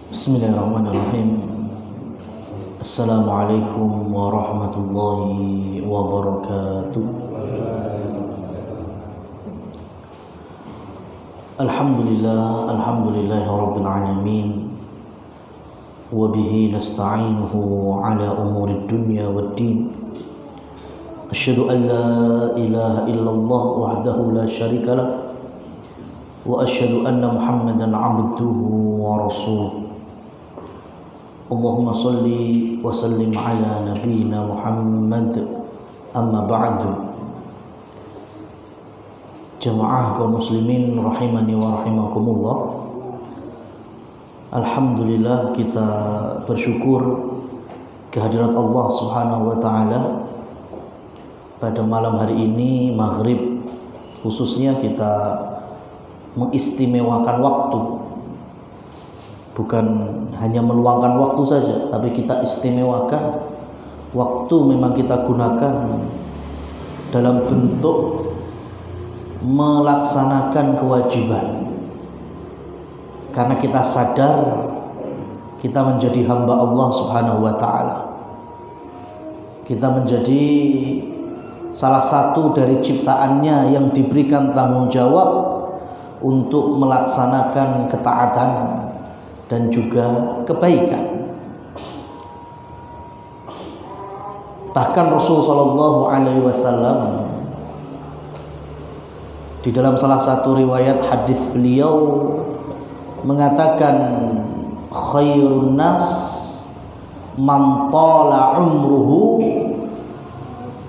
Bismillahirrahmanirrahim. Assalamualaikum warahmatullahi wabarakatuh. Alhamdulillahi rabbil alamin. Wa bihi nasta'inuhu ala umurid dunya waddin. Asyhadu an la ilaha illallah wahdahu la syarika lah. Wa asyhadu anna Muhammadan 'abduhu wa rasuluh. Allahumma salli wa sallim ala nabiyyina Muhammad. Amma ba'du. Jamaah kaum muslimin rahimani wa rahimakumullah. Alhamdulillah, kita bersyukur kehadirat Allah Subhanahu wa taala pada malam hari ini maghrib, khususnya kita mengistimewakan waktu. Bukan hanya meluangkan waktu saja, tapi kita istimewakan waktu. Memang kita gunakan dalam bentuk melaksanakan kewajiban, karena kita sadar kita menjadi hamba Allah Subhanahu wa taala. Kita menjadi salah satu dari ciptaannya yang diberikan tanggung jawab untuk melaksanakan ketaatan dan juga kebaikan. Bahkan Rasulullah sallallahu alaihi wasallam di dalam salah satu riwayat hadis beliau mengatakan, khairun nas man tala umruhu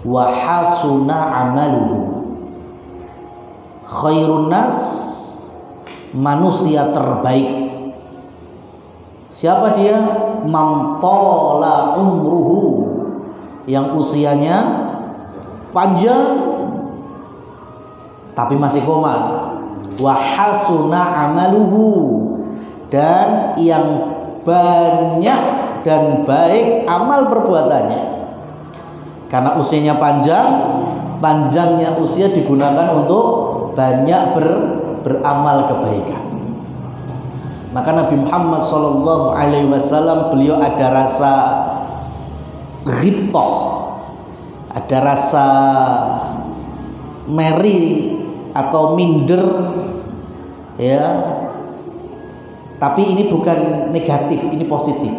wa hasuna amaluhu. Khairun nas, manusia terbaik. Siapa dia? Man tala umruhu, yang usianya panjang tapi masih koma. Wa hasuna amaluhu, dan yang banyak dan baik amal perbuatannya. Karena usianya panjang, panjangnya usia digunakan untuk banyak beramal kebaikan. Maka Nabi Muhammad sallallahu alaihi wasallam, beliau ada rasa ghibthah, ada rasa meri atau minder, ya. Tapi ini bukan negatif, ini positif.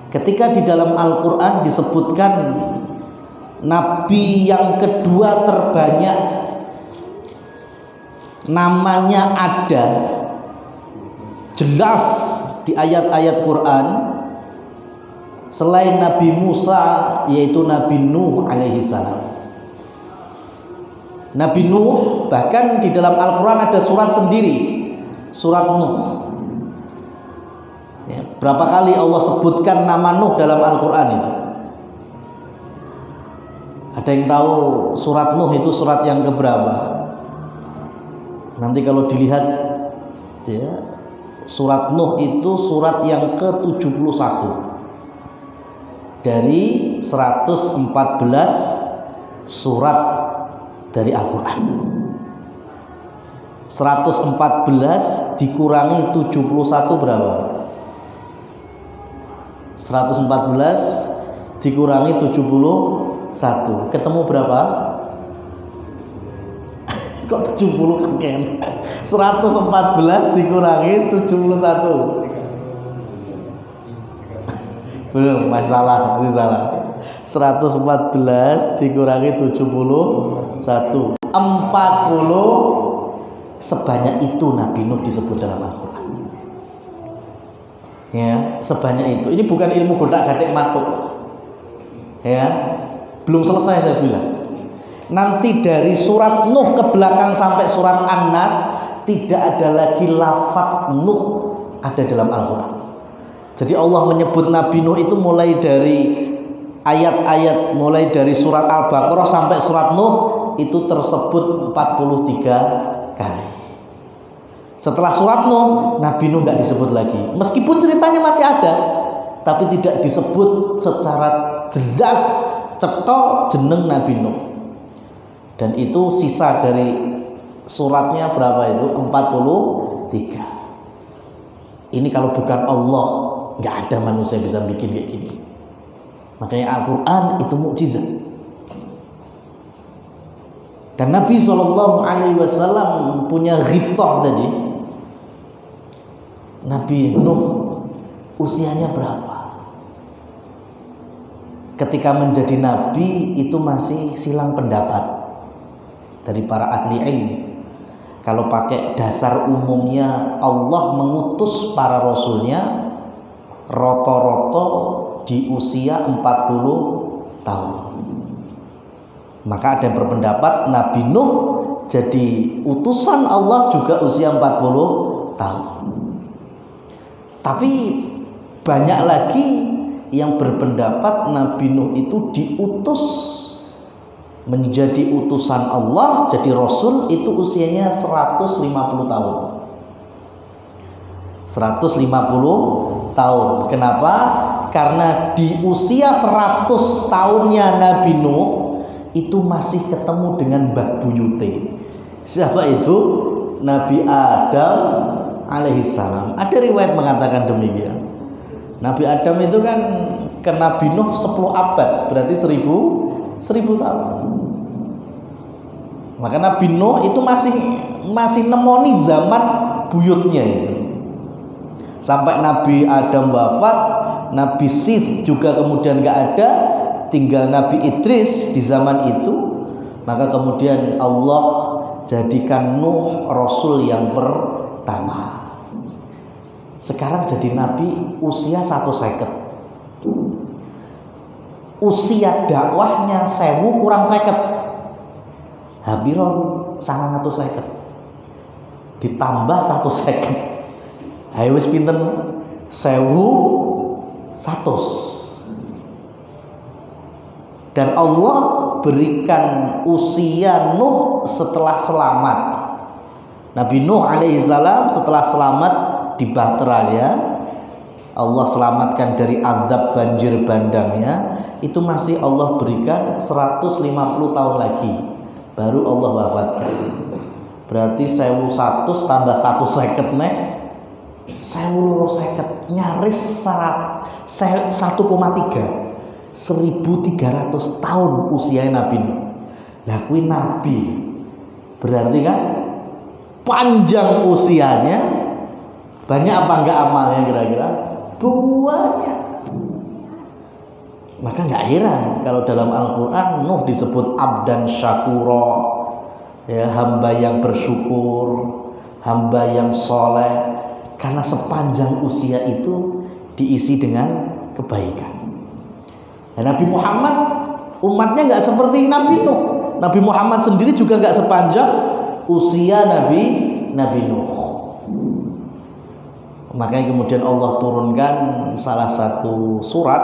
Ketika di dalam Al-Quran disebutkan Nabi yang kedua terbanyak namanya ada, jelas di ayat-ayat Quran, selain Nabi Musa, yaitu Nabi Nuh alaihi salam. Nabi Nuh, bahkan di dalam Al-Quran ada surat sendiri, surat Nuh. Ya, berapa kali Allah sebutkan nama Nuh dalam Al-Quran itu? Ada yang tahu surat Nuh itu surat yang keberapa? Nanti kalau dilihat, ya, surat Nuh itu surat yang ke-71 dari 114 surat dari Al-Quran. 114 dikurangi 71 berapa? 114 dikurangi 71 ketemu berapa? Kok 70 kan? 114 dikurangi 71. Belum, masih salah. 114 dikurangi 71, 40. Sebanyak itu Nabi Nuh disebut dalam Al-Quran. Ya, sebanyak itu. Ini bukan ilmu godak-gadik matuk. Ya, belum selesai saya bilang. Nanti dari surat Nuh ke belakang sampai surat An-Nas tidak ada lagi lafaz Nuh ada dalam Al-Quran. Jadi Allah menyebut Nabi Nuh itu mulai dari ayat-ayat, mulai dari surat Al-Baqarah sampai surat Nuh itu tersebut 43 kali. Setelah surat Nuh, Nabi Nuh nggak disebut lagi. Meskipun ceritanya masih ada, tapi tidak disebut secara jelas cetok jeneng Nabi Nuh. Dan itu sisa dari Suratnya berapa itu? 43. Ini kalau bukan Allah, nggak ada manusia bisa bikin kayak gini. Makanya Al-Quran itu mukjizat. Dan Nabi SAW punya ghibtah tadi. Nabi Nuh usianya berapa? Ketika menjadi nabi itu masih silang pendapat dari para ahli ilmu. Kalau pakai dasar umumnya Allah mengutus para rasulnya roto-roto di usia 40 tahun. Maka ada yang berpendapat Nabi Nuh jadi utusan Allah juga usia 40 tahun. Tapi banyak lagi yang berpendapat Nabi Nuh itu diutus menjadi utusan Allah, jadi Rasul itu usianya 150 tahun. 150 tahun. Kenapa? Karena di usia 100 tahunnya Nabi Nuh itu masih ketemu dengan mbah buyute. Siapa itu? Nabi Adam alaihissalam. Ada riwayat mengatakan demikian. Nabi Adam itu kan ke Nabi Nuh 10 abad, berarti 1000 tahun. Maka Nabi Nuh itu masih nemoni zaman buyutnya itu. Sampai Nabi Adam wafat, Nabi Sith juga kemudian gak ada, tinggal Nabi Idris di zaman itu. Maka kemudian Allah jadikan Nuh Rasul yang pertama. Sekarang jadi Nabi usia 150. Usia dakwahnya 1000 kurang 50. Habiron 950. Ditambah 150. Hayo wis pinten? 1100. Dan Allah berikan usia Nuh setelah selamat. Nabi Nuh alaihissalam setelah selamat di Bahtera ya, Allah selamatkan dari azab banjir bandangnya, itu masih Allah berikan 150 tahun lagi baru Allah wafatkan. Berarti 1100 tambah 150 nek 1250, nyaris 1,3 1300 tahun usia Nabi Nuh. Lah kuwi nabi. Berarti kan panjang usianya. Banyak apa enggak amalnya kira-kira? Banyak. Maka enggak heran kalau dalam Al-Quran Nuh disebut abdan syakura, ya, hamba yang bersyukur, hamba yang soleh, karena sepanjang usia itu diisi dengan kebaikan. Dan Nabi Muhammad umatnya enggak seperti Nabi Nuh. Nabi Muhammad sendiri juga enggak sepanjang usia Nabi Nuh. Makanya kemudian Allah turunkan salah satu surat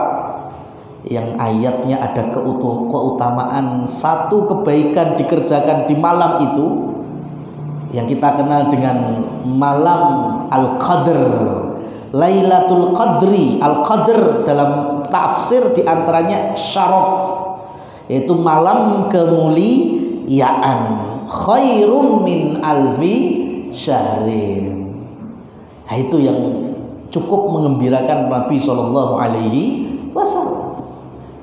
yang ayatnya ada keutamaan satu kebaikan dikerjakan di malam itu yang kita kenal dengan malam Al-Qadr, Lailatul Qadri. Al-Qadr dalam tafsir diantaranya syaraf, yaitu malam kemuliaan, khairum min alfi syahrin. Nah, itu yang cukup mengembirakan Nabi Shallallahu Alaihi Wasallam.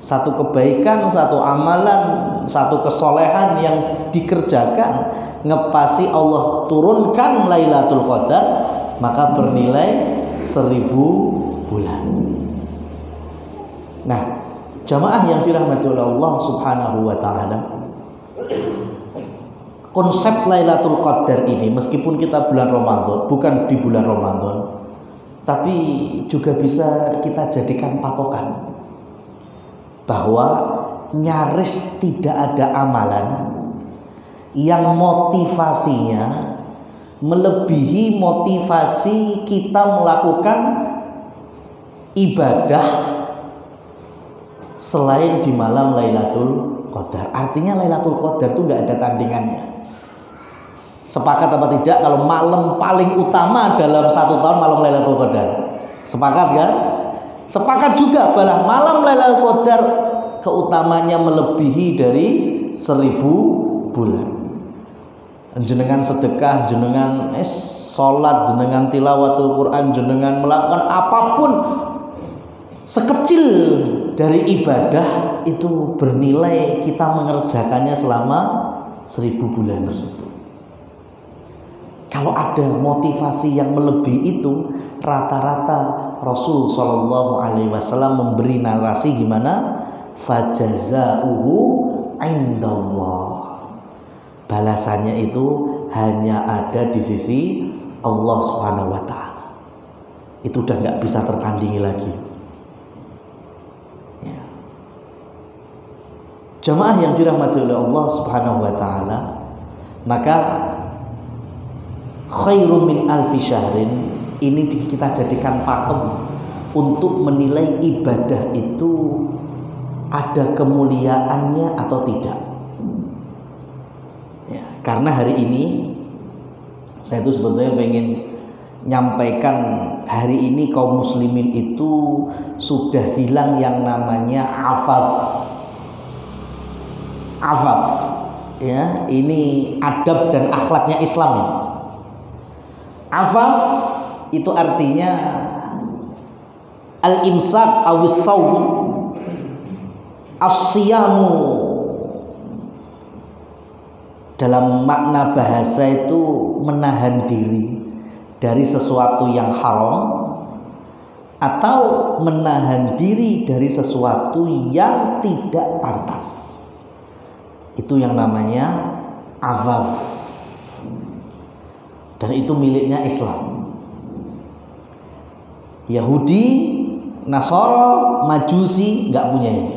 Satu kebaikan, satu amalan, satu kesolehan yang dikerjakan ngepasi Allah turunkan Lailatul Qadar, maka bernilai 1000 bulan. Nah, jamaah yang dirahmati oleh Allah Subhanahu wa taala, konsep Lailatul Qadar ini meskipun kita bulan Ramadan, bukan di bulan Ramadan, tapi juga bisa kita jadikan patokan bahwa nyaris tidak ada amalan yang motivasinya melebihi motivasi kita melakukan ibadah selain di malam Lailatul Qadar. Artinya Lailatul Qadar itu nggak ada tandingannya. Sepakat apa tidak kalau malam paling utama dalam satu tahun malam Lailatul Qadar? Sepakat kan? Sepakat juga bahwa malam Lailatul Qadar keutamanya melebihi dari 1000 bulan. jenengan sedekah, jenengan sholat, jenengan tilawatul Quran, jenengan melakukan apapun sekecil dari ibadah itu bernilai kita mengerjakannya selama 1000 bulan tersebut. Kalau ada motivasi yang melebihi itu, rata-rata Rasul Shallallahu Alaihi Wasallam memberi narasi gimana? Fajazauhu indallah. Balasannya itu hanya ada di sisi Allah Subhanahu wa Ta'ala. Itu udah nggak bisa tertandingi lagi. Ya. Jamaah yang dirahmati oleh Allah Subhanahu wa Ta'ala, maka khairum min alfi syahrin ini kita jadikan pakem untuk menilai ibadah itu ada kemuliaannya atau tidak. Karena hari ini saya itu sebetulnya pengen nyampaikan, hari ini kaum muslimin itu sudah hilang yang namanya afaf. Ya, ini adab dan akhlaknya Islam ini. Afaf itu artinya al-imsak awis saum, as-siyamu. Dalam makna bahasa itu menahan diri dari sesuatu yang haram atau menahan diri dari sesuatu yang tidak pantas. Itu yang namanya afaf. Dan itu miliknya Islam. Yahudi, Nasara, Majusi nggak punya ini.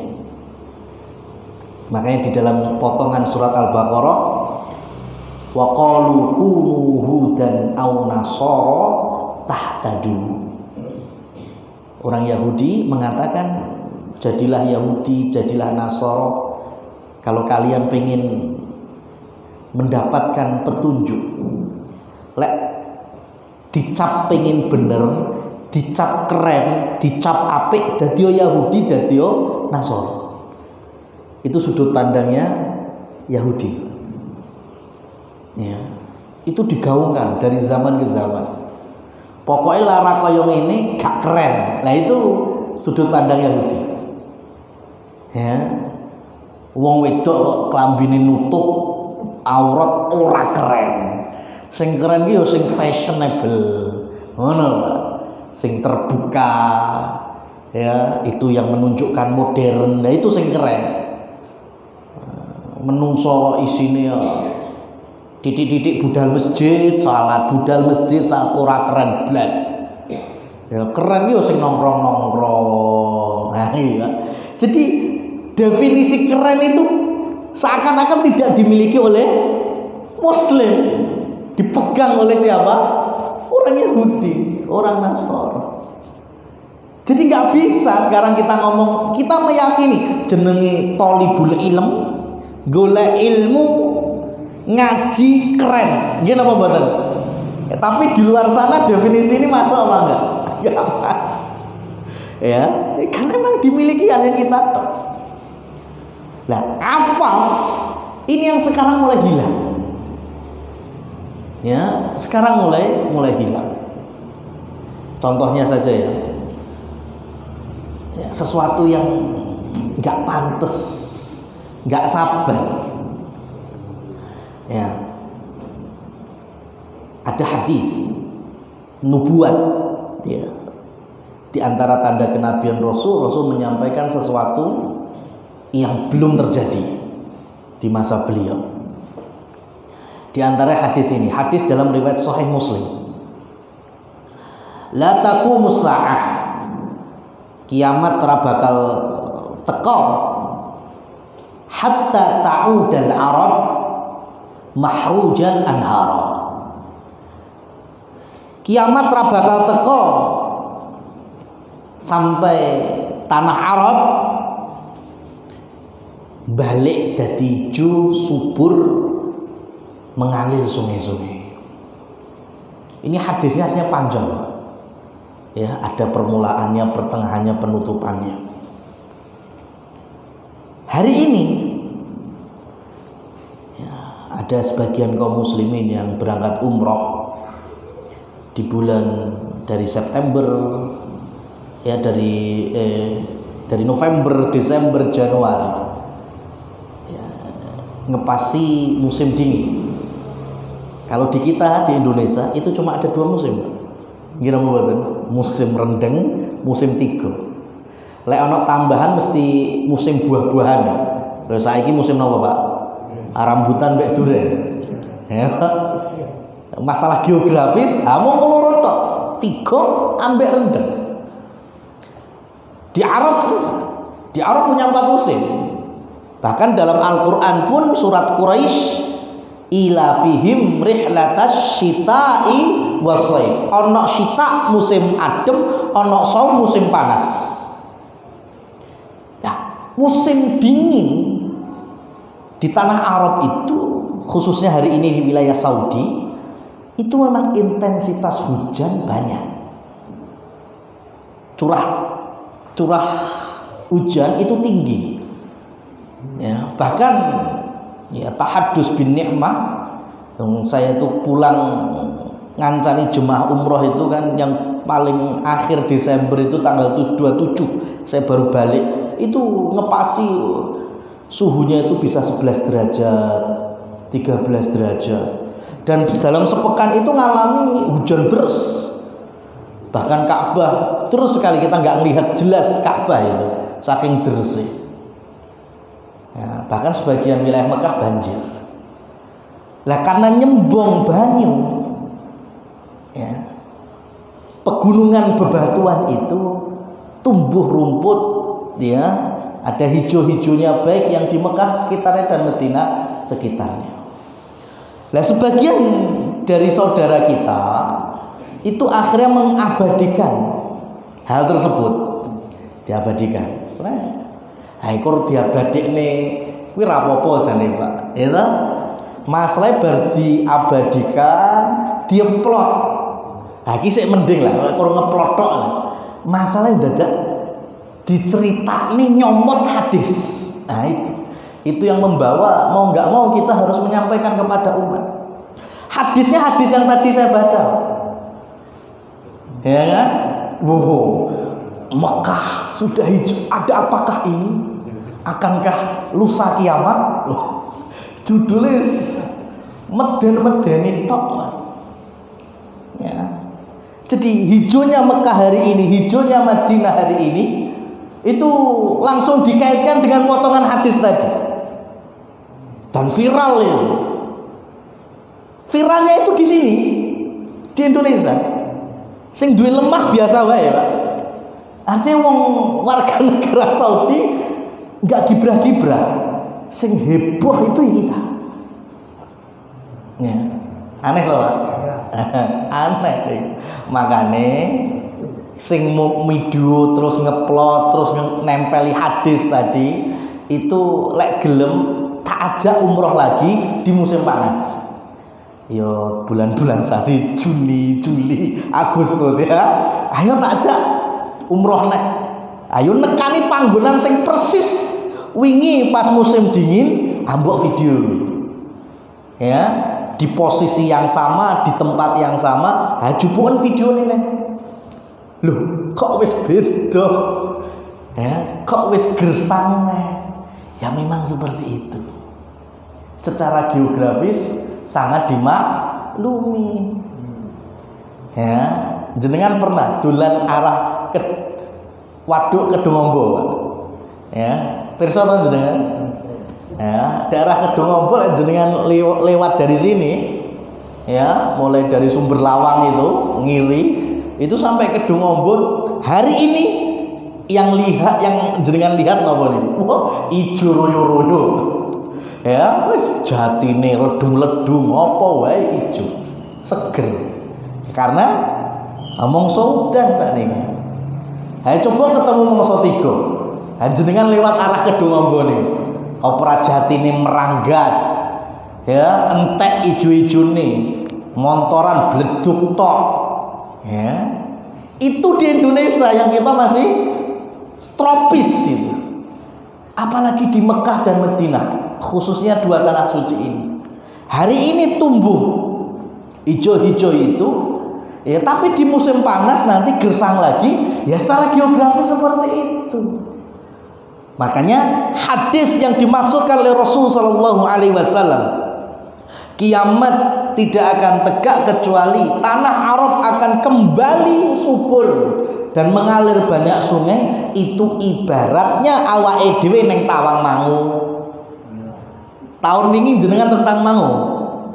Makanya di dalam potongan surat Al-Baqarah, wa qalu kunu hudan aw nasara tahtadu. Orang Yahudi mengatakan jadilah Yahudi, jadilah Nasara kalau kalian pengen mendapatkan petunjuk. Lek dicap pengen bener, dicap keren, dicap apik, dadio Yahudi, dadio Nasara. Itu sudut pandangnya Yahudi. Ya, itu digaungkan dari zaman ke zaman. Pokoknya lara koyong ini gak keren. Nah itu sudut pandang Yahudi. Ya, wong wedok klambine nutup aurat ora keren. Sing keren ki yo sing fashionable. Ngono, sing terbuka. Ya, itu yang menunjukkan modern. Nah itu sing keren. Menungso isine ya titik-titik budal masjid, salat budal masjid, saat ora keren blas. Ya keren ki sing nongkrong-nongkrong. Nah, iya. Jadi definisi keren itu seakan-akan tidak dimiliki oleh Muslim, dipegang oleh siapa? Orang Yahudi, orang Nasara. Jadi nggak bisa sekarang kita ngomong, kita meyakini jenenge thalibul ilm, golek ilmu, ngaji keren, gini apa mboten? Ya, tapi di luar sana definisi ini masuk apa enggak? Enggak pas. Ya, karena memang dimiliki hanya kita. Nah, afaf ini yang sekarang mulai hilang. Ya, sekarang mulai hilang. Contohnya saja ya. Ya, sesuatu yang enggak pantas, enggak sabar. Ya, ada hadis nubuat, ya. Di antara tanda kenabian Rasul menyampaikan sesuatu yang belum terjadi di masa beliau. Di antara hadis ini, hadis dalam riwayat Sahih Muslim. La taqumus sa'ah. Kiamat ora bakal teka hatta ta'udal Arab mahrujan anhara. Kiamat ra bakal teko sampai tanah Arab balik dadi ijo subur mengalir sungai-sungai. Ini hadisnya aslinya panjang. Ya, ada permulaannya, pertengahannya, penutupannya. Hari ini ada sebagian kaum muslimin yang berangkat umroh di bulan dari September ya, dari November, Desember, Januari ya, ngepasi musim dingin. Kalau di kita di Indonesia itu cuma ada 2 musim, kira musim rendeng, musim tiga. Lek ono tambahan mesti musim buah-buahan. Lha saiki musim napa, Pak? Rambutan mbek duren. Ya. Masalah geografis, mung loro tok. 3 ambek rendeng. Di Arab punya 4 musim. Bahkan dalam Al-Qur'an pun surat Quraisy, ila fihim rihlatas syita'i wassaif. Ono syita musim adem, ono saum musim panas. Nah, musim dingin di tanah Arab itu, khususnya hari ini di wilayah Saudi, itu memang intensitas hujan banyak. Curah hujan itu tinggi. Ya, bahkan ya tahaddus bin ni'mah. Saya tuh pulang ngancani jemaah umroh itu kan yang paling akhir Desember itu tanggal 27 saya baru balik, itu ngepasi suhunya itu bisa 11 derajat 13 derajat, dan dalam sepekan itu ngalami hujan deras. Bahkan Ka'bah terus sekali kita nggak melihat jelas Ka'bah itu saking derasnya ya, bahkan sebagian wilayah Mekah banjir. Lah karena nyembong banyu ya, pegunungan bebatuan itu tumbuh rumput ya, ada hijau-hijaunya baik yang di Mekah sekitarnya dan Madinah sekitarnya. Lah sebagian dari saudara kita itu akhirnya mengabadikan hal tersebut, diabadikan. Kur diabadikne kuwi ra apa-apa jane, Pak. Ya ta? Masalah bar diabadikan, diemplot. Ha iki sik mending lah kalau ngeplot tok. Masalah dadak diceritakne nyomot hadis. Nah itu yang membawa mau nggak mau kita harus menyampaikan kepada umat. Hadisnya hadis yang tadi saya baca. Ya kan? Wow, Mekah sudah hijau. Ada apakah ini? Akankah lusa kiamat? Judulnya meden-medeni tok, Mas. Ya. Jadi hijaunya Mekah hari ini, hijaunya Madinah hari ini itu langsung dikaitkan dengan potongan hadis tadi. Dan viral ya. Viralnya itu di sini, di Indonesia. Sing duwe lemah biasa wae, Pak. Artinya wong warga negara Saudi enggak gibrah-gibrah. Sing heboh itu kita. Ya. Aneh loh, Pak. Aneh. Makane sing video terus ngeplot terus nempeli hadis tadi itu lek gelem tak ajak umroh lagi di musim panas. Yo bulan-bulan sasi Juni, Juli, Agustus ya. Ayo tak ajak umroh nek. Ayo nekani panggonan sing persis wingi pas musim dingin, ambok video. Ya, di posisi yang sama, di tempat yang sama, jupukan video nih. Loh, kok wis beda? Ya, kok wis gersang nih? Ya memang seperti itu. Secara geografis sangat dimaklumi. Ya, jenengan pernah dolan arah ke Waduk Kedungombo, Pak? Ya, pirsa to jenengan? Ya, daerah Kedungombo jenengan lewat dari sini, ya, mulai dari Sumber Lawang itu, Ngiri, itu sampai Kedungombo. Hari ini yang jenengan lihat napa niku? Wah, ijo royo-royo. Ya, wis jatine ledung-ledung apa wae ijo. Seger. Karena mongso udan sak niku. Ayo coba ketemu mongso 3. Jenengan lewat arah Kedungombo niku. Apa jatine meranggas. Ya, entek ijo-ijone. Montoran bleduk tok. Ya. Itu di Indonesia yang kita masih tropis itu. Apalagi di Mekah dan Madinah, khususnya 2 tanah suci ini. Hari ini tumbuh hijau-hijau itu, ya, tapi di musim panas nanti gersang lagi, ya secara geografis seperti itu. Makanya hadis yang dimaksudkan oleh Rasul Shallallahu Alaihi Wasallam, kiamat tidak akan tegak kecuali tanah Arab akan kembali subur dan mengalir banyak sungai. Itu ibaratnya awake dhewe ning Tawangmangu. Tahun wingi jenengan tentang Mangu,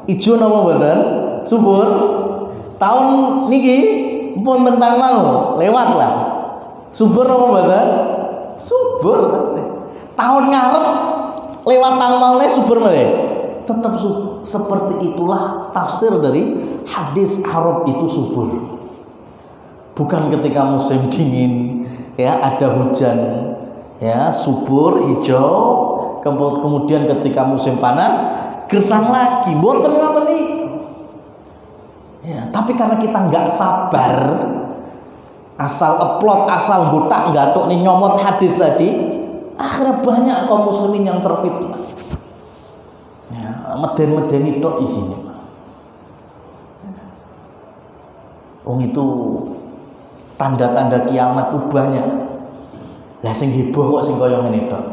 ijo napa mboten? Subur. Tahun niki pun tentang Mangu, lewat lah. Subur napa mboten? Subur tasih. Tahun ngarep lewat tang maune subur meneh. Tetap seperti itulah tafsir dari hadis Arab itu subur. Bukan ketika musim dingin ya ada hujan ya subur hijau, kemudian ketika musim panas gersang lagi. Mboten ngoten niku. Ya, tapi karena kita nggak sabar, asal upload, asal gotak gatuk nih nyomot hadis tadi, akhirnya banyak kaum muslimin yang terfitnah. Ya, meden-medeni tok isinya. Itu tanda-tanda kiamat tuh banyak. Lah sing heboh kok sing kaya ngene tok.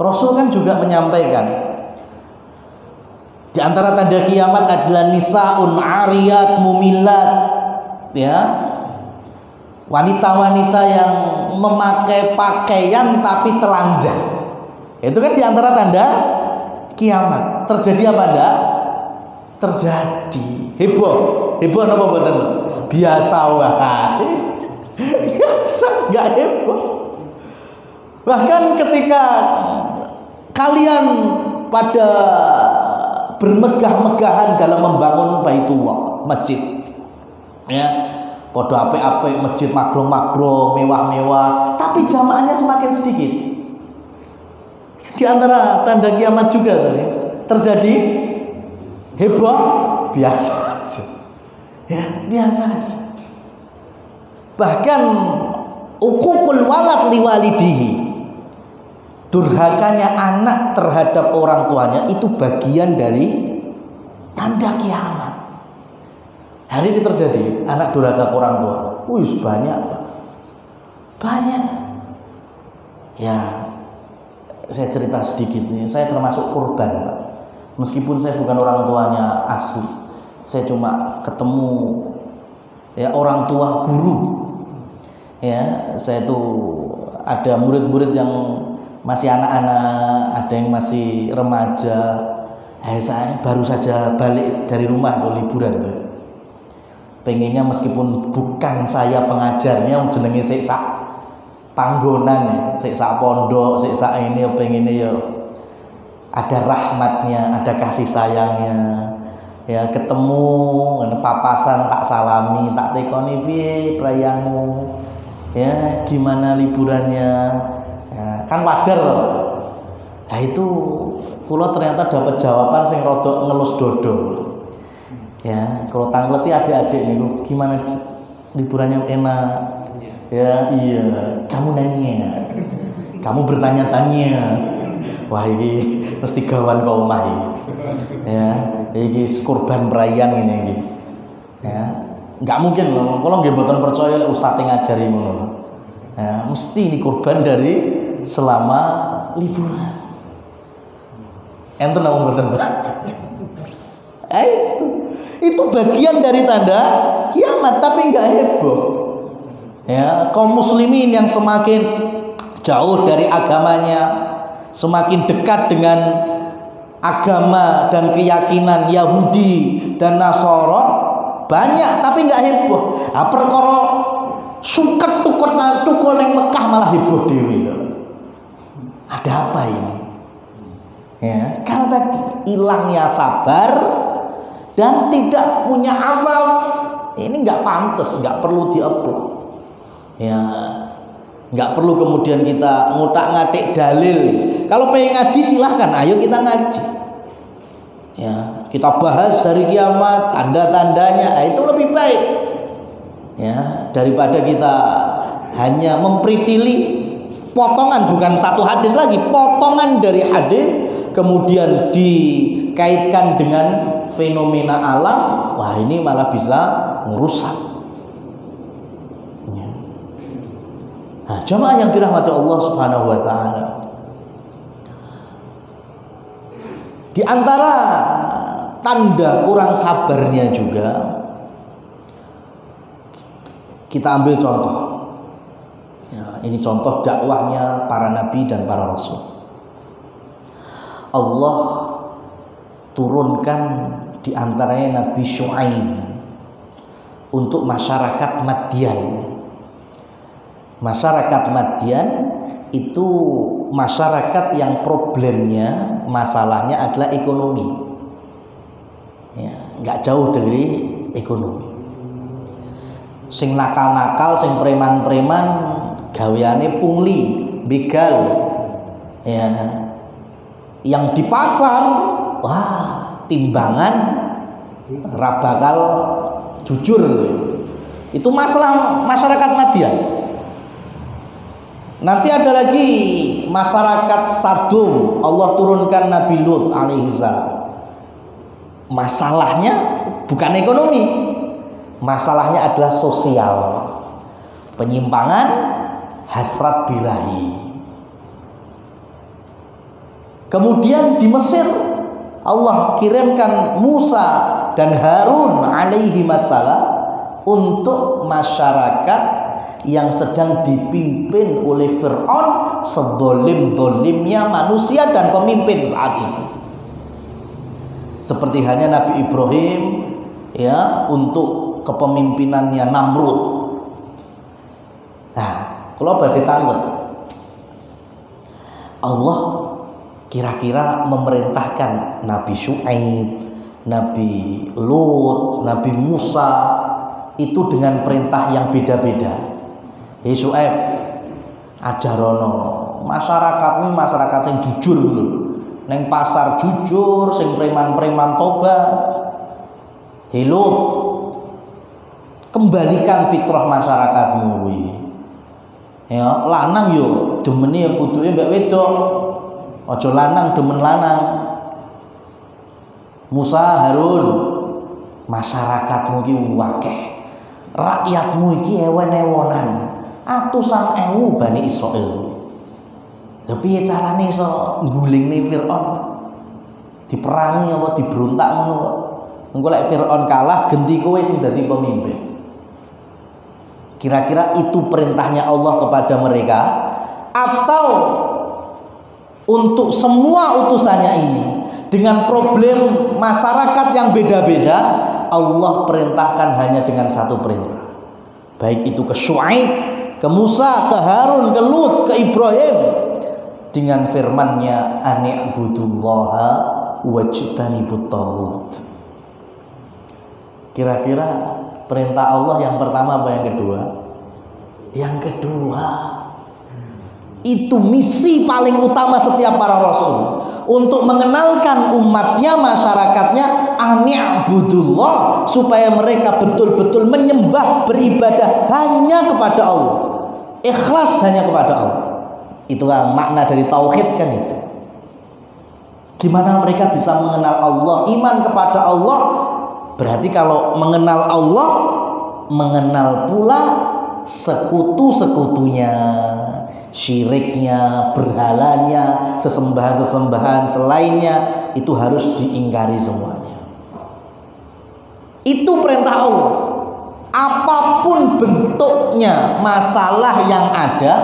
Rasul kan juga menyampaikan di antara tanda kiamat adalah nisaun ariyat mumilat, ya. Wanita-wanita yang memakai pakaian tapi telanjang. Itu kan diantara tanda kiamat. Terjadi apa enggak? Terjadi. Heboh napa mboten? Biasa wae. Biasa, enggak heboh. Bahkan ketika kalian pada bermegah-megahan dalam membangun Baitullah, masjid, ya. Podo apik-apik masjid makro-makro, mewah-mewah, tapi jamaahnya semakin sedikit. Di antara tanda kiamat juga tadi terjadi heboh, biasa aja. Ya, biasa aja. Bahkan uququl walad liwalidihi, durhakanya anak terhadap orang tuanya itu bagian dari tanda kiamat. Hari ini terjadi anak durhaka ke orang tua. Wih, banyak Pak. Banyak. Ya, saya cerita sedikit nih. Saya termasuk korban Pak. Meskipun saya bukan orang tuanya asli, saya cuma ketemu ya orang tua guru. Ya, saya tuh ada murid-murid yang masih anak-anak, ada yang masih remaja. Saya baru saja balik dari rumah tuh liburan tuh. Pengennya meskipun bukan saya pengajarnya, jenenge siksa panggonan, siksa pondok, siksa ini, pengennya ya ada rahmatnya, ada kasih sayangnya. Ya ketemu, papasan tak salami, tak tekoni piye prayanmu. Ya gimana liburannya? Ya, kan wajar loh. Nah itu kula ternyata dapat jawaban sing rodok ngelus dodol. Ya, kalau tangleti adik-adik nih, gimana liburannya enak? Ya, iya. Kamu nanya, kamu bertanya-tanya. Wah ini mesti gawan kau omah. Ya, ini kurban perayaan ini. Ya, nggak mungkin loh. Kalau nggak boten percaya ustaz ngajari ngono. Ya, mesti ini kurban dari selama liburan. Enten apa mboten, Pak? Itu bagian dari tanda kiamat, tapi enggak heboh. Ya, kaum muslimin yang semakin jauh dari agamanya, semakin dekat dengan agama dan keyakinan Yahudi dan Nasara banyak, tapi enggak heboh. Ah perkara suket tukul ning Mekah malah heboh dhewe. Ada apa ini? Ya, karena tadi hilangnya sabar dan tidak punya afaf. Ini nggak pantas, nggak perlu diupload. Ya, nggak perlu kemudian kita ngutak-ngatik dalil. Kalau pengen ngaji silahkan, ayo kita ngaji. Ya, kita bahas hari kiamat, tanda-tandanya, itu lebih baik. Ya, daripada kita hanya mempritili potongan, bukan satu hadis lagi, potongan dari hadis kemudian dikaitkan dengan fenomena alam, wah ini malah bisa ngerusak. Ya. Nah, jamaah yang dirahmati Allah Subhanahu wa taala. Di antara tanda kurang sabarnya juga, kita ambil contoh. Ya, ini contoh dakwahnya para nabi dan para rasul. Allah turunkan di antaranya Nabi Syuaib untuk masyarakat Madyan. Masyarakat Madyan itu masyarakat yang problemnya, masalahnya adalah ekonomi. Ya, nggak jauh dari ekonomi. Sing nakal-nakal, sing preman-preman, gaweane pungli, begal. Ya. Yang di pasar, wah, timbangan ra bakal jujur. Itu masalah masyarakat Madyan. Nanti ada lagi masyarakat Sadum, Allah turunkan Nabi Lut alaihissalam. Masalahnya bukan ekonomi, masalahnya adalah sosial, penyimpangan, hasrat birahi. Kemudian di Mesir Allah kirimkan Musa dan Harun alaihi wassalam untuk masyarakat yang sedang dipimpin oleh Fir'aun, sedolim-dolimnya manusia dan pemimpin saat itu. Seperti halnya Nabi Ibrahim, ya, untuk kepemimpinannya Namrud. Nah, kalau badhe tanglet, Allah kira-kira memerintahkan Nabi Syuaib, Nabi Lut, Nabi Musa itu dengan perintah yang beda-beda. Hei Syuaib, ajarono masyarakatmu masyarakat sing jujur lho. Neng pasar jujur, sing preman-preman tobat. Hei Lut, kembalikan fitrah masyarakatmu kuwi. Ya, lanang yo demene kuduke mbek wedok. Aja lanang demen lanang. Musa, Harun, masyarakatmu iki akeh. Rakyatmu iki ewen-ewonan. Atusan ewu Bani Israil. Lha piye carane iso nggulingne Firaun? Diperangi apa diberontak ngono kok. Engko lek Firaun kalah, genti kowe sing dadi pemimpin. Kira-kira itu perintahnya Allah kepada mereka, atau untuk semua utusannya ini dengan problem masyarakat yang beda-beda, Allah perintahkan hanya dengan satu perintah, baik itu ke Syuaib, ke Musa, ke Harun, ke Lut, ke Ibrahim, dengan firman-Nya ani'budullaha wajtanibut taghut. Kira-kira perintah Allah yang pertama apa yang kedua? Yang kedua, itu misi paling utama setiap para rasul, untuk mengenalkan umatnya, masyarakatnya, ani'budullah, supaya mereka betul-betul menyembah, beribadah hanya kepada Allah, ikhlas hanya kepada Allah. Itulah makna dari tauhid kan itu. Gimana mereka bisa mengenal Allah, iman kepada Allah? Berarti kalau mengenal Allah, mengenal pula sekutu-sekutunya, syiriknya, berhalanya, sesembahan-sesembahan selainnya, itu harus diingkari semuanya. Itu perintah Allah. Apapun bentuknya masalah yang ada,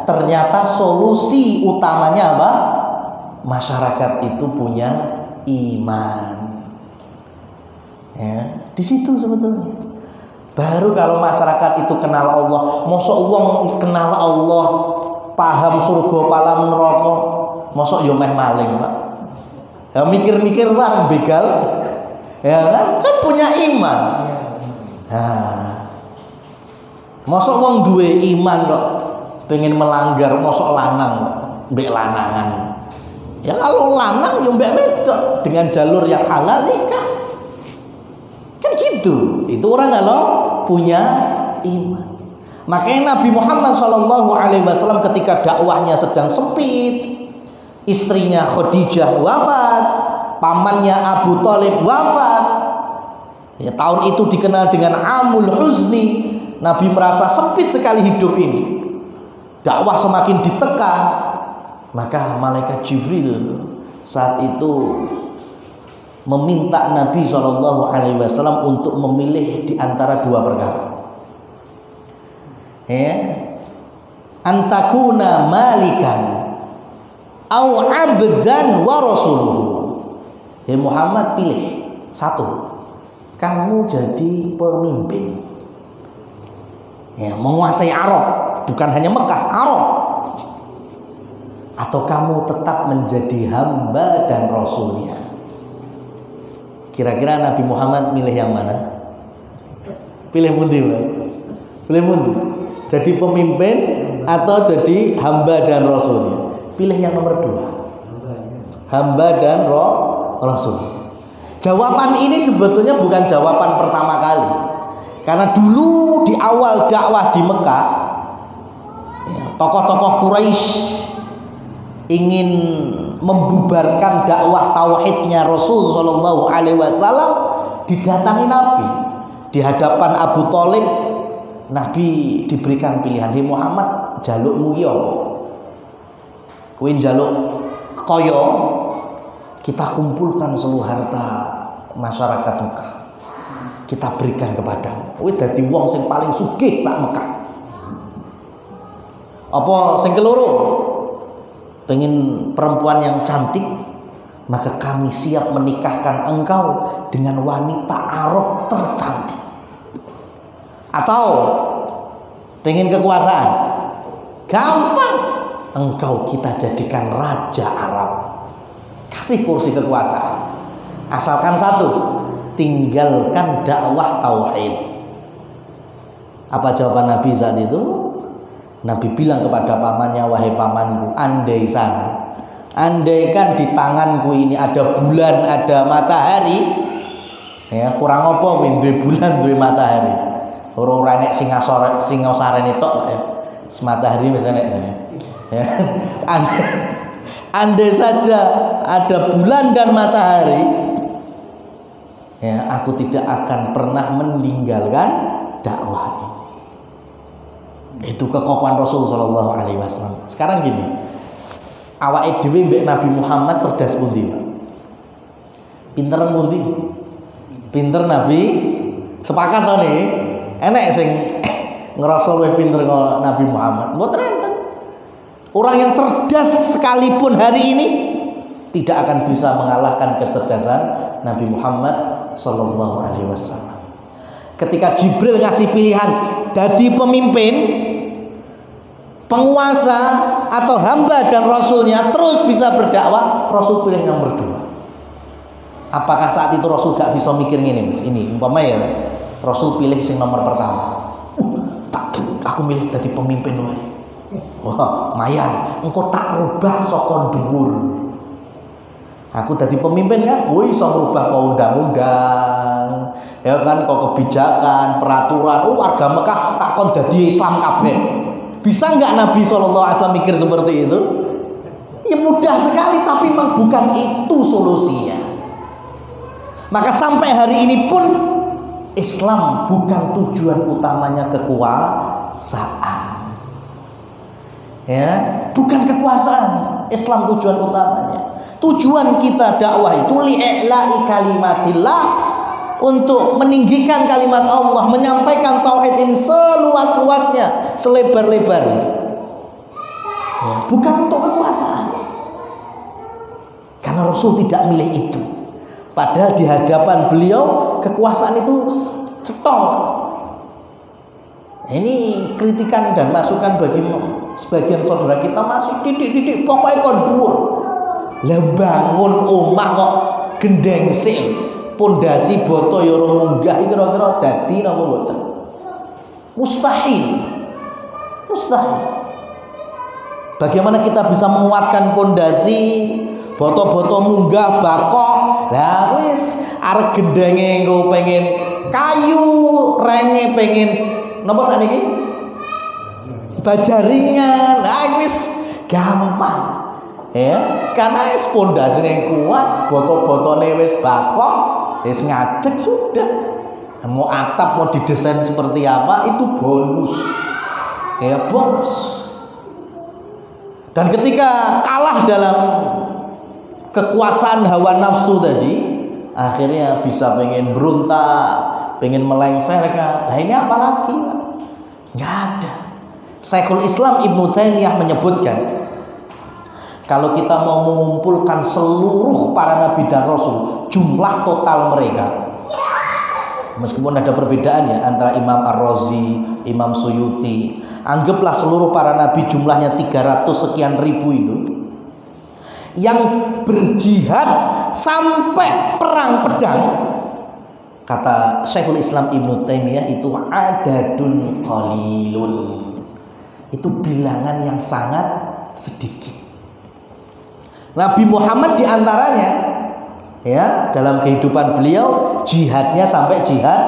ternyata solusi utamanya apa? Masyarakat itu punya iman. Ya, di situ sebetulnya. Baru kalau masyarakat itu kenal Allah, mosok wong kenal Allah, paham surga palam neraka, mosok yo meh maling, Pak. Ya mikir-mikir bareng begal. Ya kan punya iman. Nah, mosok wong duwe iman kok pengen melanggar, mosok lanang mbek lanangan. Ya kalau lanang yo mbek wedok dengan jalur yang halal nikah. Kan gitu. Itu orang kalau punya iman. Makanya Nabi Muhammad SAW ketika dakwahnya sedang sempit, istrinya Khadijah wafat, pamannya Abu Thalib wafat, Ya, tahun itu dikenal dengan Amul Huzni. Nabi merasa sempit sekali hidup ini. Dakwah semakin ditekan. Maka malaikat Jibril saat itu meminta Nabi SAW untuk memilih di antara dua perkara. Ya, antakuna malikan au abdan wa rasuluhu. Ya Muhammad, pilih satu. Kamu jadi pemimpin, ya, menguasai Arab, bukan hanya Mekah, Arab. Atau kamu tetap menjadi hamba dan rasulnya. Kira-kira Nabi Muhammad milih yang mana? Pilih pundi, pilih pundi. Jadi pemimpin atau jadi hamba dan rasulnya? Pilih yang nomor 2. Hamba dan rasul. Jawaban ini sebetulnya bukan jawaban pertama kali. Karena dulu di awal dakwah di Mekah, ya, tokoh-tokoh Quraisy ingin membubarkan dakwah tauhidnya Rasul Shallallahu Alaihi Wasallam, didatangi Nabi di hadapan Abu Thalib. Nabi diberikan pilihan, "Hei Muhammad, jalukmu ki apa? Kowe njaluk kaya, kita kumpulkan seluruh harta masyarakat Mekah, kita berikan kepadamu. Kowe dadi wong sing paling sugih sak Mekah. Apa sing keloro? Pengen perempuan yang cantik, maka kami siap menikahkan engkau dengan wanita Arab tercantik. Atau pengen kekuasaan? Gampang, engkau kita jadikan raja Arab. Kasih kursi kekuasaan. Asalkan satu, tinggalkan dakwah tauhid." Apa jawaban Nabi saat itu? Nabi bilang kepada pamannya, "Wahai pamanku, andaikan di tanganku ini ada bulan, ada matahari, ya kurang apa kowe duwe bulan, duwe matahari. Ora nek Singosaren tok ya. Matahari misalnya ya. Andai saja ada bulan dan matahari, ya aku tidak akan pernah meninggalkan dakwah ini." Itu kekokohan Rasul Shallallahu Alaihi Wasallam. Sekarang gini, awake dhewe mbek Nabi Muhammad cerdas pundi, Pak? Pinteran pundi? Pinter Nabi? Sepakat to nih? Enek sing ngerasa luwih pinter karo Nabi Muhammad. Mboten enten. Orang yang cerdas sekalipun hari ini tidak akan bisa mengalahkan kecerdasan Nabi Muhammad Sallallahu Alaihi Wasallam. Ketika Jibril ngasih pilihan, jadi pemimpin, penguasa, atau hamba dan rasulnya terus bisa berdakwah, Rasul pilih nomor 2. Apakah saat itu Rasul gak bisa mikir gini, Mas? Ini umpama ya, Rasul pilih sing nomor pertama. Aku milih jadi pemimpin wae. Wah, mayan, engkau tak rubah saka dhuwur. Aku jadi pemimpin kan, gue iso ngrubah ke undang-undang, ya kan, ke kebijakan, peraturan. Warga Mekah tak kon dadi Islam kabeh. Bisa nggak Nabi SAW mikir seperti itu? Ya mudah sekali, tapi memang bukan itu solusinya. Maka sampai hari ini pun Islam bukan tujuan utamanya kekuasaan. Ya, bukan kekuasaan. Islam tujuan utamanya. Tujuan kita dakwah itu li'i'la'i kalimatillah, untuk meninggikan kalimat Allah, menyampaikan tauhid ini seluas-luasnya, selebar-lebarnya. Ya, bukan untuk kekuasaan. Karena Rasul tidak milih itu. Padahal di hadapan beliau kekuasaan itu cetol. Nah, ini kritikan dan masukan bagi sebagian saudara kita, masih didik pokoknya kon dhuwur. Lah bangun omah kok gendeng sik, pondasi boto ya ora munggah, kira-kira dadi napa mboten? Mustahil. Mustahil. Bagaimana kita bisa menguatkan pondasi, boto-boto munggah bakok? Lah wis arek gendenge engko pengen kayu, renge pengen napa sakniki? Bajaringan. Lah wis gampang. Ya, karena es pondasine kuat, boto-botone wis bakok, wis ngadeg sudah. Mau atap mau didesain seperti apa itu bonus. Ya bonus. Dan ketika kalah dalam kekuasaan hawa nafsu tadi, akhirnya bisa pengen berontak, pengen melengsarkan. Nah ini apa lagi? Nggak ada. Syekhul Islam Ibnu Taimiyah menyebutkan, kalau kita mau mengumpulkan seluruh para nabi dan rasul, jumlah total mereka, meskipun ada perbedaan ya antara Imam Ar-Razi, Imam Suyuti, anggaplah seluruh para nabi jumlahnya 300 sekian ribu itu, yang berjihad sampai perang pedang, kata Syekhul Islam Ibnu Taimiyah, itu adadun qalilun, itu bilangan yang sangat sedikit. Nabi Muhammad diantaranya, ya, dalam kehidupan beliau jihadnya sampai jihad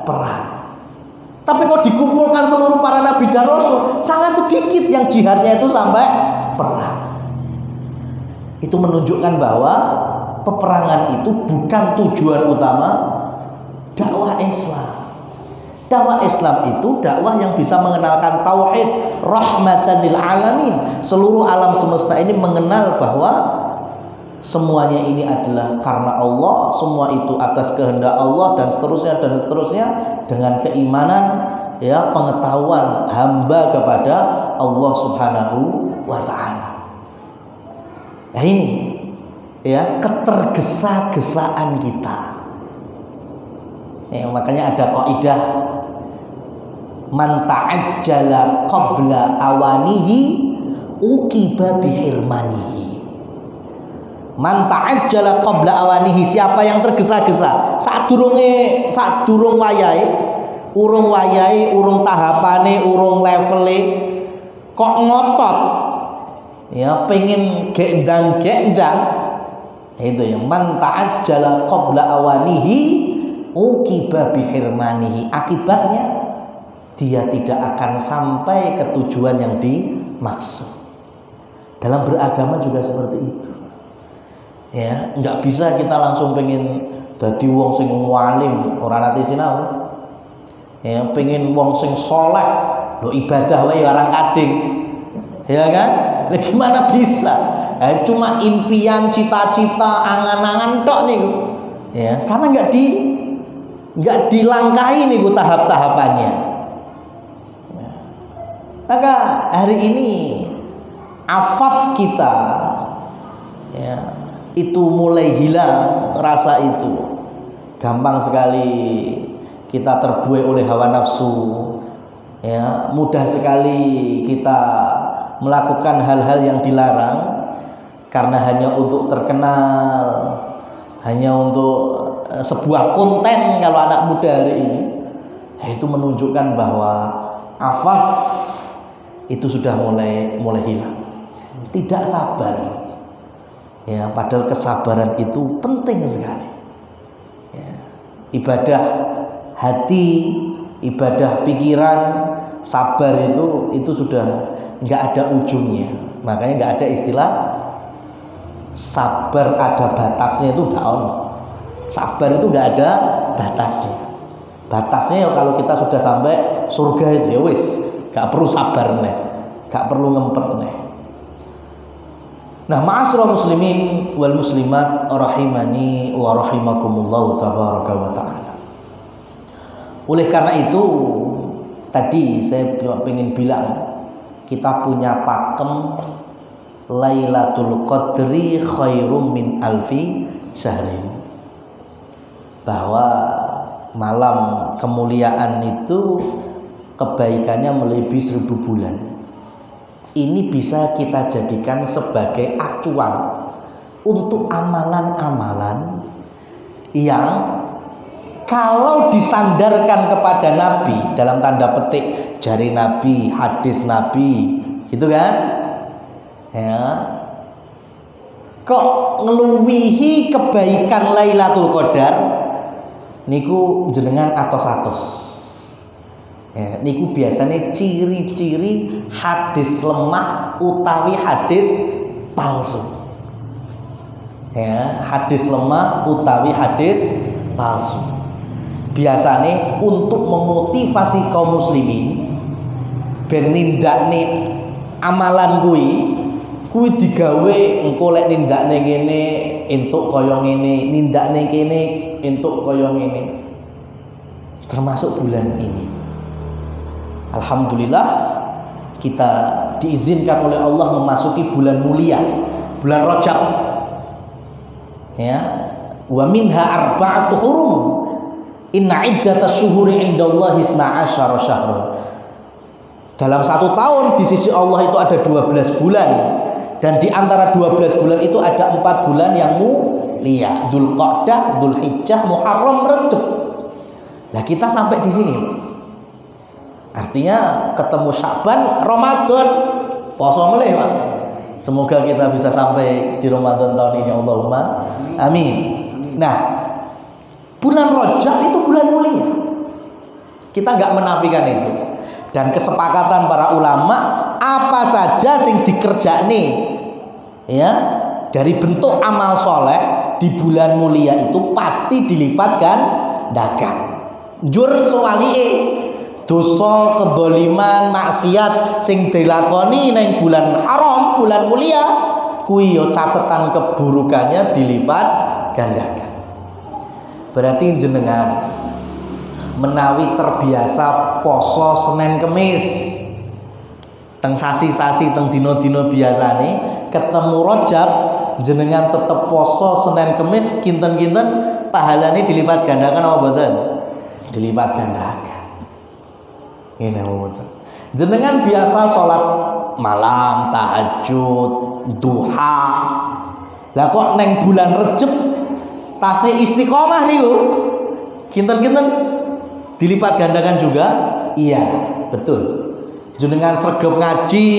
perang. Tapi kalau dikumpulkan seluruh para nabi dan rasul, sangat sedikit yang jihadnya itu sampai perang. Itu menunjukkan bahwa peperangan itu bukan tujuan utama dakwah Islam. Dakwah Islam itu dakwah yang bisa mengenalkan tauhid, rahmatan lil alamin. Seluruh alam semesta ini mengenal bahwa semuanya ini adalah karena Allah, semua itu atas kehendak Allah, dan seterusnya dengan keimanan, ya, pengetahuan hamba kepada Allah Subhanahu wa taala. Nah ini, ya, ketergesa-gesaan kita. Ya, makanya ada kaidah man ta'ajjala qabla awanihi uqiba bihirmanihi. Man ta'ajjala qabla awanihi, siapa yang tergesa-gesa saat durung wayahe, urung tahapane, urung levele, kok ngotot, ya, pengen gendang-gendang, itu ya, man ta'ajjala qabla awanihi uqiba bihirmanihi, akibatnya dia tidak akan sampai ke tujuan yang dimaksud. Dalam beragama juga seperti itu. Ya, nggak bisa kita langsung pengen dadi wong sing walim, ora nate sinau. Ya, pengen wong sing soleh, lo ibadah wae orang kading. Ya kan? Nah, gimana bisa? Cuma impian, cita-cita, angan-angan tok nih. Ya, karena nggak dilangkahi nih tahap-tahapannya. Maka hari ini afaf kita, ya, itu mulai hilang rasa itu. Gampang sekali kita terbuai oleh hawa nafsu, ya, mudah sekali kita melakukan hal-hal yang dilarang karena hanya untuk terkenal, hanya untuk sebuah konten. Kalau anak muda hari ini, itu menunjukkan bahwa afaf itu sudah mulai hilang, tidak sabar, ya, padahal kesabaran itu penting sekali, ya. Ibadah hati, ibadah pikiran, sabar itu sudah nggak ada ujungnya. Makanya nggak ada istilah sabar ada batasnya, itu down. Sabar itu nggak ada batasnya. Batasnya ya kalau kita sudah sampai surga itu ya wis, gak perlu sabar nih, gak perlu ngempet nih. Nah, ma'asyiral muslimin wal muslimat rahimani wa rahimakumullah tabaraka wa ta'ala. Oleh karena itu tadi saya ingin bilang, kita punya pakem Lailatul Qadri khairum min alfi syahrin, bahwa malam kemuliaan itu kebaikannya melebihi 1000 bulan. Ini bisa kita jadikan sebagai acuan untuk amalan-amalan yang kalau disandarkan kepada Nabi, dalam tanda petik jari Nabi, hadis Nabi, gitu kan, ya, kok ngeluwihi kebaikan Lailatul Qadar niku jenengan atos-atos. Ya, niku biasanya ciri-ciri hadis lemah utawi hadis palsu. Ya, hadis lemah utawi hadis palsu. biasane untuk memotivasi kaum muslimin ben nindakne amalan kuwi digawe engko lek nindakne ngene entuk kaya ngene, nindakne kene entuk kaya ngene. Termasuk bulan ini. Alhamdulillah kita diizinkan oleh Allah memasuki bulan mulia, bulan Rajab. Ya, wa minha arba'atu hurum. Inna iddatas syuhuri indallahi 12 syahrun. Dalam 1 tahun di sisi Allah itu ada 12 bulan. Dan di antara 12 bulan itu ada 4 bulan yang mulia. Dzulqa'dah, Dzulhijjah, Muharram, Rajab. Nah, kita sampai di sini. Artinya ketemu Sya'ban, Ramadan, poso meleh, Pak. Semoga kita bisa sampai di Ramadan tahun ini, Allahumma amin. Nah, bulan Rajab itu bulan mulia. Kita nggak menafikan itu. Dan kesepakatan para ulama, apa saja sing dikerjakne ya dari bentuk amal soleh di bulan mulia itu pasti dilipat gandakan. Jur sewalike dosa, kedoliman, maksiat sing dilakoni neng bulan haram, bulan mulia, kuwi yo catetan keburukannya dilipat gandakan. Berarti jenengan menawi terbiasa poso Senin Kemis teng sasi-sasi teng dino-dino biasane ketemu Rajab jenengan tetep poso Senin Kemis kinten-kinten pahalane dilipat gandakan apa mboten? Dilipat gandakan. Ngene mboten. Jenengan biasa salat malam, tahajud, duha. Lah kok neng bulan Rajab tasih istiqomah niku kinten-kinten dilipat gandakan juga? Iya, betul. Jenengan sregep ngaji,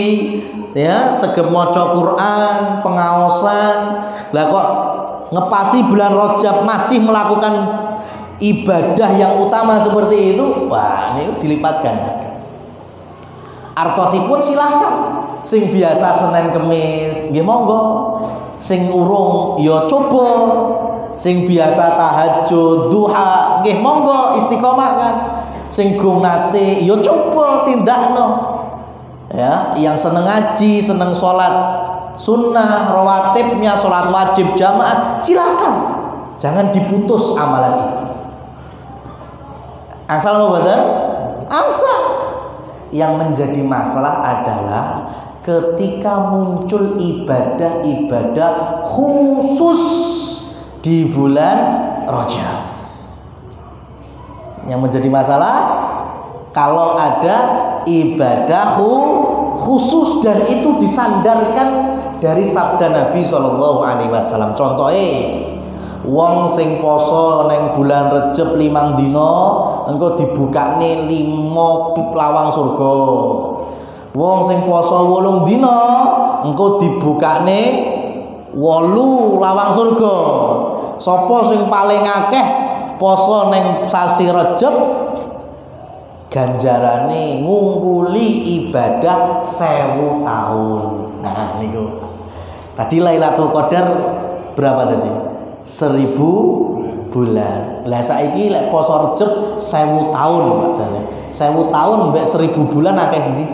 ya, sregep maca Quran, pengaosan. Lah kok ngepasi bulan Rajab masih melakukan ibadah yang utama seperti itu, wah ini dilipat gandakan. Artosipun silahkan. Sing biasa Senin Kemis, nggih monggo. Sing urung ya coba. Sing biasa tahajud, duha, nggih monggo istiqomah kan. Sing gong nate ya coba tindakno. Ya, yang seneng ngaji, seneng sholat sunnah, rawatibnya, sholat wajib jamaah, silakan. Jangan diputus amalan itu. Angsal mboten? Angsal. Yang menjadi masalah adalah ketika muncul ibadah-ibadah khusus di bulan Rajab. Yang menjadi masalah kalau ada ibadah khusus dan itu disandarkan dari sabda Nabi SAW. Contohnya, wong sing poso neng bulan Rajab 5 dina engko dibukane 5 pip lawang surga. Wong sing poso 8 dina engko dibukane 8 lawang surga. Sapa sing paling akeh poso neng sasi Rajab ganjarane ngumpuli ibadah 1000 tahun. Nah niku. Tadi Lailatul Qadar berapa tadi? 1000 bulan. Lah saiki lek poso Rajab 1000 tahun makjane. 1000 tahun mbek 1000 bulan akeh ndi?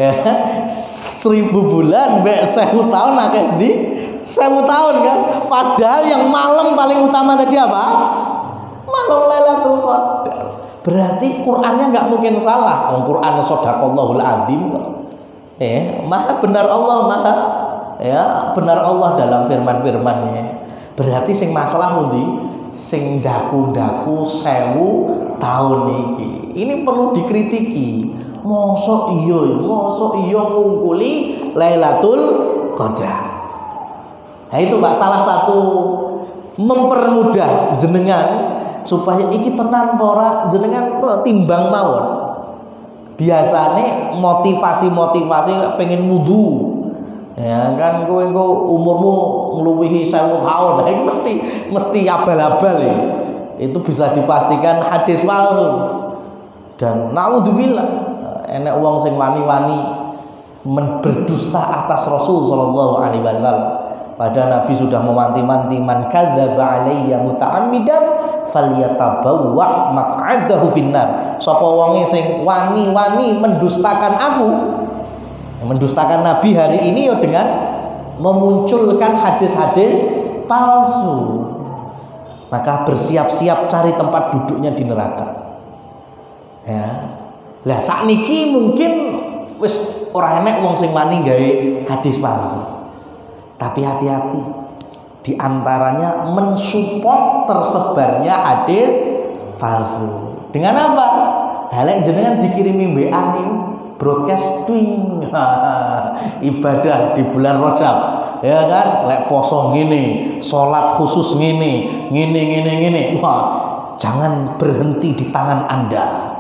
1000 bulan mbek 1000 tahun akeh ndi? 1000 tahun kan? Padahal yang malam paling utama tadi apa? Malam Lailatul Qadar. Berarti Qur'annya nggak mungkin salah. Quran shadaqallahul adzim. Maha benar Allah, maha ya benar Allah dalam firman-firmannya. Berarti sing masalah pundi? Sing daku-daku 1000 tahun iki. Ini perlu dikritiki. Mosok iya ngungkuli Lailatul Qadar. Nah itu Pak salah satu mempermudah jenengan supaya iki tenan ora jenengan timbang mawon. Biasane motivasi pengen wudu. Ya kan kowe umurmu ngluwihi 1000 tahun. Nah, itu mesti abal-abal ya. Itu bisa dipastikan hadis palsu. Dan naudzubillah enek wong sing wani-wani berdusta atas Rasul sallallahu alaihi wasallam. Padahal Nabi sudah mewanti-wanti man kadzdzaba alayya muta'ammidan falyatabawwa maq'adahu finnar. Sapa wonge sing wani-wani mendustakan aku, mendustakan Nabi hari ini ya dengan memunculkan hadis-hadis palsu, maka bersiap-siap cari tempat duduknya di neraka. Ya. Lah sakniki mungkin wis ora enek wong sing wani gawe hadis palsu. Tapi hati-hati, di antaranya mensupport tersebarnya hadis palsu. Dengan apa? Halek jenengan dikirimi WA nih, broadcast twing ibadah di bulan Rajab, ya kan? Lek poso ngene, salat khusus ngene. Wah, jangan berhenti di tangan Anda.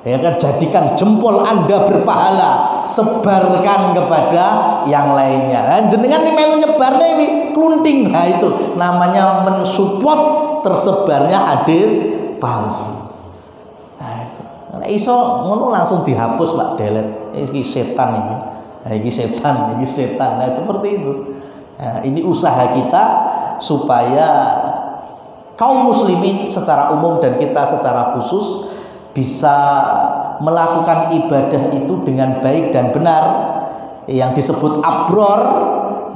Ya kan, jadikan jempol Anda berpahala, sebarkan kepada yang lainnya. Dan jenengan ini melu nyebarnya ini klunting. Nah itu namanya mensupport tersebarnya hadis palsu. Nah itu. Nah, iso ngono langsung dihapus Pak, delete. Ini setan ini. Nah, ini setan. Nah, seperti itu. Nah, ini usaha kita supaya kaum muslimin secara umum dan kita secara khusus bisa melakukan ibadah itu dengan baik dan benar. Yang disebut abror,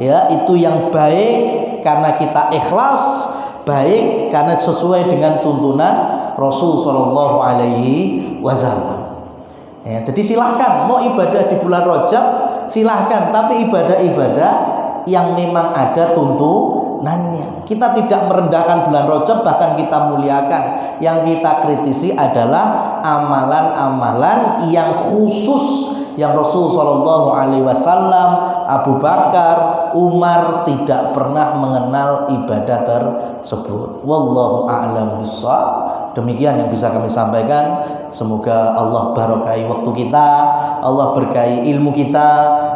ya, itu yang baik karena kita ikhlas, baik karena sesuai dengan tuntunan Rasul Shallallahu Alaihi Wasallam. Ya, jadi silahkan mau ibadah di bulan Rajab, silahkan, tapi ibadah-ibadah yang memang ada tuntunannya. Kita tidak merendahkan bulan Rajab, bahkan kita muliakan. Yang kita kritisi adalah amalan-amalan yang khusus yang Rasul Shallallahu Alaihi Wasallam, Abu Bakar, Umar tidak pernah mengenal ibadah tersebut. Wallahu a'lam bishawab. Demikian yang bisa kami sampaikan. Semoga Allah barokahi waktu kita, Allah berkahi ilmu kita,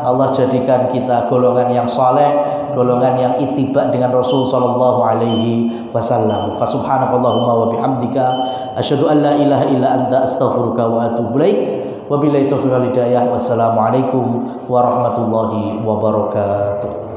Allah jadikan kita golongan yang saleh, golongan yang ittiba dengan Rasul sallallahu alaihi wasallam. Fa subhanakallahumma wa bihamdika asyhadu an la ilaha illa anta astaghfiruka wa atubu ilaik. Wabillahi taufiq wal hidayah. Wassalamualaikum warahmatullahi wabarakatuh.